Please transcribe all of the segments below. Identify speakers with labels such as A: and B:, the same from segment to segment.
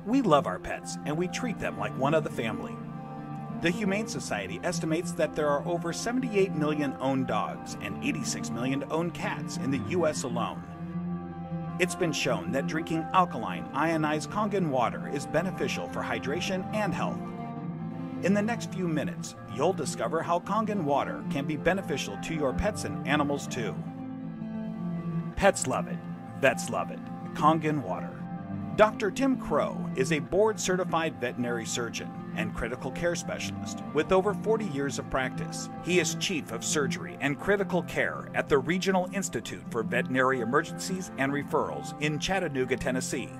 A: We love our pets and we treat them like one of the family. The Humane Society estimates that there are over 78 million owned dogs and 86 million owned cats in the U.S. alone. It's been shown that drinking alkaline, ionized Kangen water is beneficial for hydration and health. In the next few minutes, you'll discover how Kangen water can be beneficial to your pets and animals too. Pets love it, vets love it. Kangen water. Dr. Tim Crow is a board-certified veterinary surgeon and critical care specialist with over 40 years of practice. He is Chief of Surgery and Critical Care at the Regional Institute for Veterinary Emergencies and Referrals in Chattanooga, Tennessee.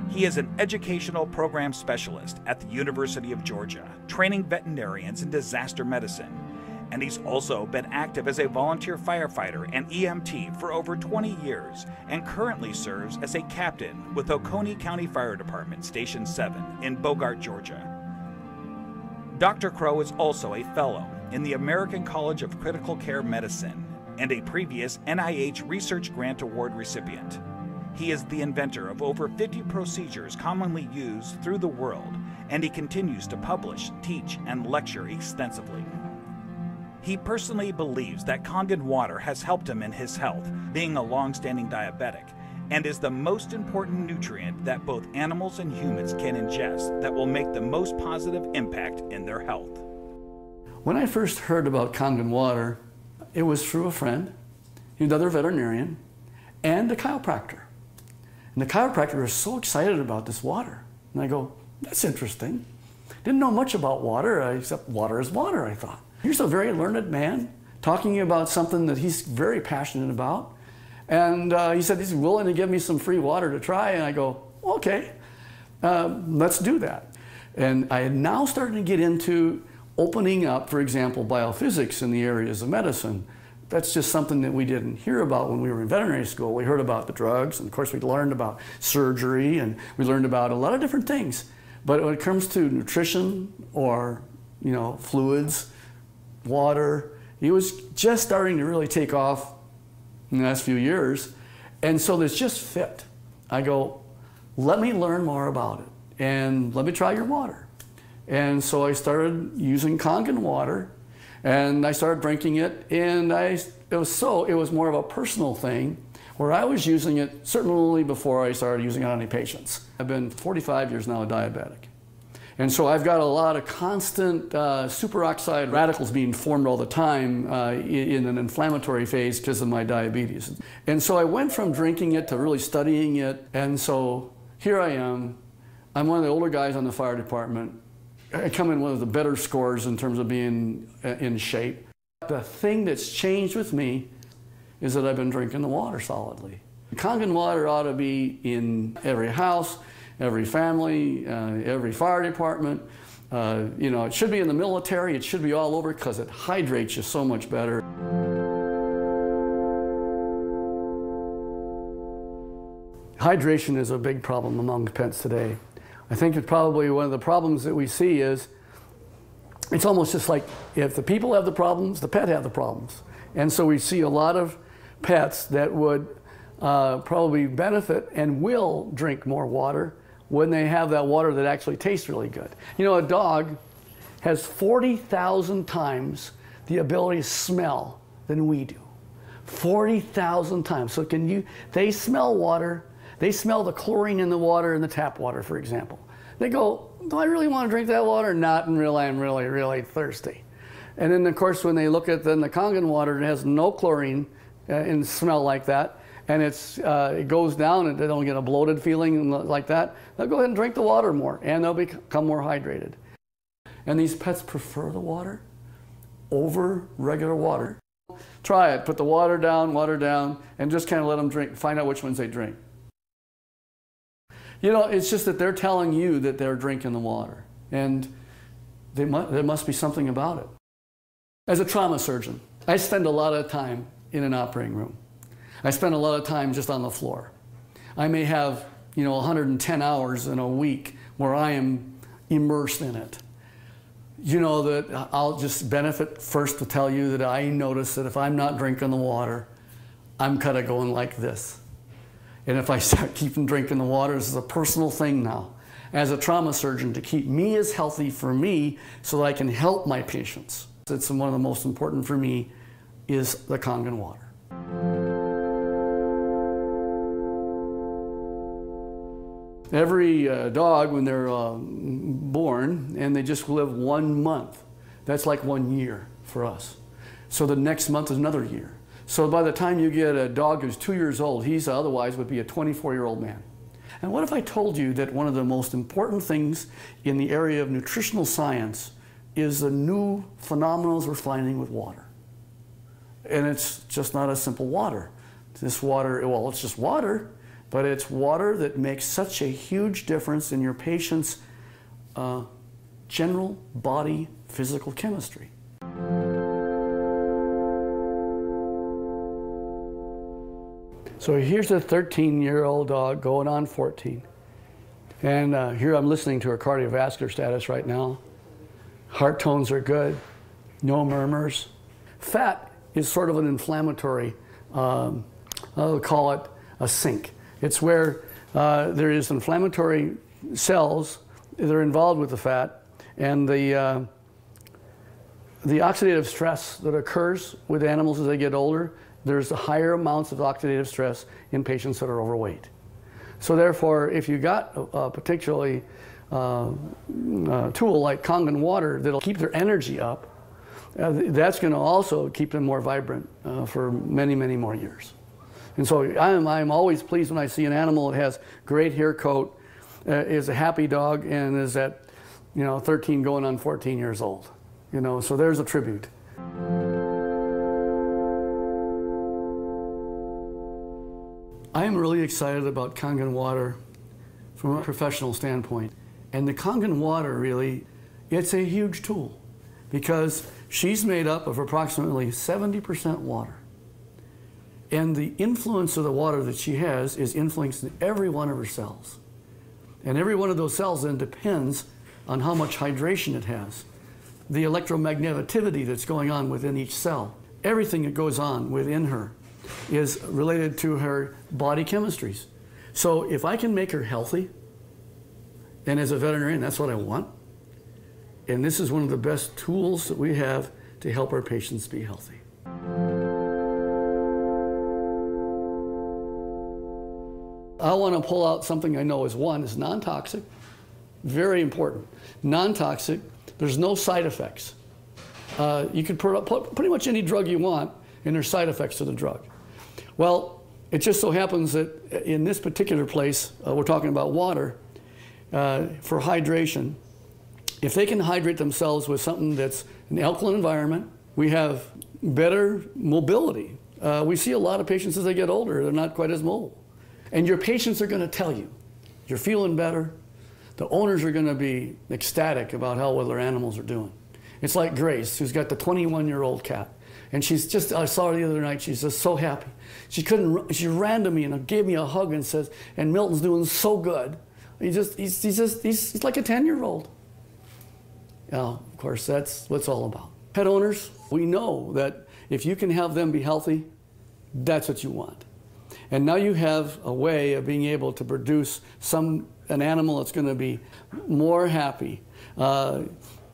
A: He is an educational program specialist at the University of Georgia, training veterinarians in disaster medicine. And he's also been active as a volunteer firefighter and EMT for over 20 years and currently serves as a captain with Oconee County Fire Department Station 7 in Bogart, Georgia. Dr. Crow is also a fellow in the American College of Critical Care Medicine and a previous NIH Research Grant Award recipient. He is the inventor of over 50 procedures commonly used through the world, and he continues to publish, teach, and lecture extensively. He personally believes that Kangen water has helped him in his health, being a long-standing diabetic, and is the most important nutrient that both animals and humans can ingest that will make the most positive impact in their health.
B: When I first heard about Kangen water, it was through a friend, another veterinarian, and a chiropractor. And the chiropractor was so excited about this water. And I go, that's interesting. Didn't know much about water, except water is water, I thought. Here's a very learned man talking about something that he's very passionate about. And he said he's willing to give me some free water to try. And I go, okay, let's do that. And I had now started to get into opening up, for example, biophysics in the areas of medicine. That's just something that we didn't hear about when we were in veterinary school. We heard about the drugs, and of course we learned about surgery, and we learned about a lot of different things. But when it comes to nutrition or, fluids, water, it was just starting to really take off in the last few years. And so this just fit. I go, let me learn more about it and let me try your water. And so I started using Kangen water and I started drinking it, and it was more of a personal thing where I was using it certainly before I started using it on any patients. I've been 45 years now a diabetic. And so I've got a lot of constant superoxide radicals being formed all the time in an inflammatory phase because of my diabetes. And so I went from drinking it to really studying it. And so here I am. I'm one of the older guys on the fire department. I come in one of the better scores in terms of being in shape. The thing that's changed with me is that I've been drinking the water solidly. Kangen water ought to be in every house, every family, every fire department. It should be in the military. It should be all over because it hydrates you so much better. Hydration is a big problem among pets today. I think it's probably one of the problems that we see is it's almost just like if the people have the problems, the pet have the problems. And so we see a lot of pets that would probably benefit and will drink more water when they have that water that actually tastes really good. A dog has 40,000 times the ability to smell than we do. 40,000 times. So they smell water, they smell the chlorine in the water in the tap water, for example. They go, do I really want to drink that water? Not until I'm really, really thirsty. And then of course when they look at the Kangen water, it has no chlorine and smell like that, and it goes down and they don't get a bloated feeling like that, they'll go ahead and drink the water more and they'll become more hydrated. And these pets prefer the water over regular water. Try it, put the water down, and just kind of let them drink, find out which ones they drink. It's just that they're telling you that they're drinking the water, and there must be something about it. As a trauma surgeon, I spend a lot of time in an operating room. I spend a lot of time just on the floor. I may have, 110 hours in a week where I am immersed in it. That I'll just benefit first to tell you that I notice that if I'm not drinking the water, I'm kind of going like this. And if I start keeping drinking the water, this is a personal thing now. as a trauma surgeon to keep me as healthy for me so that I can help my patients. It's one of the most important for me is the Kange Water. Every dog, when they're born and they just live 1 month, that's like 1 year for us. So the next month is another year. So by the time you get a dog who's 2 years old, he's otherwise would be a 24-year-old man. And what if I told you that one of the most important things in the area of nutritional science is the new phenomena we're finding with water? And it's just not a simple water. This water, well, it's just water, but it's water that makes such a huge difference in your patient's general body physical chemistry. So here's a 13-year-old dog going on 14. And here I'm listening to her cardiovascular status right now. Heart tones are good, no murmurs. Fat is sort of an inflammatory, I'll call it a sink. It's where there is inflammatory cells that are involved with the fat, and the oxidative stress that occurs with animals as they get older, there's higher amounts of oxidative stress in patients that are overweight. So therefore, if you got a particularly tool like Kange Water that'll keep their energy up, that's going to also keep them more vibrant for many, many more years. And so I'm always pleased when I see an animal that has great hair coat, is a happy dog, and is at 13 going on 14 years old. So there's a tribute. I am really excited about Kange Water from a professional standpoint. And the Kange Water really, it's a huge tool because she's made up of approximately 70% water. And the influence of the water that she has is influencing every one of her cells. And every one of those cells then depends on how much hydration it has. The electromagnetivity that's going on within each cell. Everything that goes on within her is related to her body chemistries. So if I can make her healthy, and as a veterinarian, that's what I want, and this is one of the best tools that we have to help our patients be healthy. I want to pull out something I know is non-toxic, very important. Non-toxic, there's no side effects. You can put pretty much any drug you want, and there's side effects to the drug. Well, it just so happens that in this particular place, we're talking about water, for hydration. If they can hydrate themselves with something that's an alkaline environment, we have better mobility. We see a lot of patients as they get older, they're not quite as mobile. And your patients are going to tell you, you're feeling better. The owners are going to be ecstatic about how well their animals are doing. It's like Grace, who's got the 21-year-old cat. And she's just, I saw her the other night, she's just so happy. She ran to me and gave me a hug and says, and Milton's doing so good. He's like a 10-year-old. Of course, that's what it's all about. Pet owners, we know that if you can have them be healthy, that's what you want. And now you have a way of being able to produce an animal that's going to be more happy.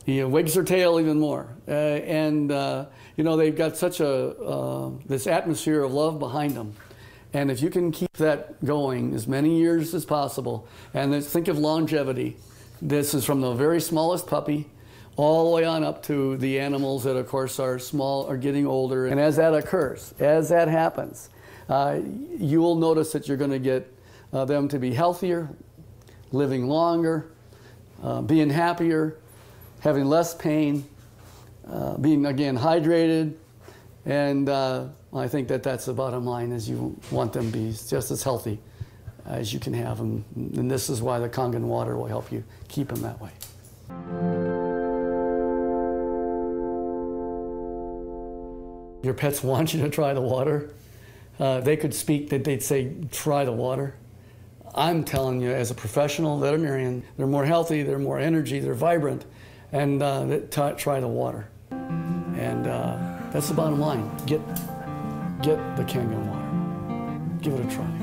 B: He wags their tail even more. They've got such this atmosphere of love behind them. And if you can keep that going as many years as possible, and think of longevity, this is from the very smallest puppy all the way on up to the animals that, of course, are small, are getting older. And as that occurs, as that happens, you will notice that you're going to get them to be healthier, living longer, being happier, having less pain, being, again, hydrated. And I think that that's the bottom line, is you want them to be just as healthy as you can have them. And this is why the Kange Water will help you keep them that way. Your pets want you to try the water. They could speak, that they'd say, try the water. I'm telling you, as a professional veterinarian, they're more healthy, they're more energy, they're vibrant, and try the water. And that's the bottom line. Get the Kange Water. Give it a try.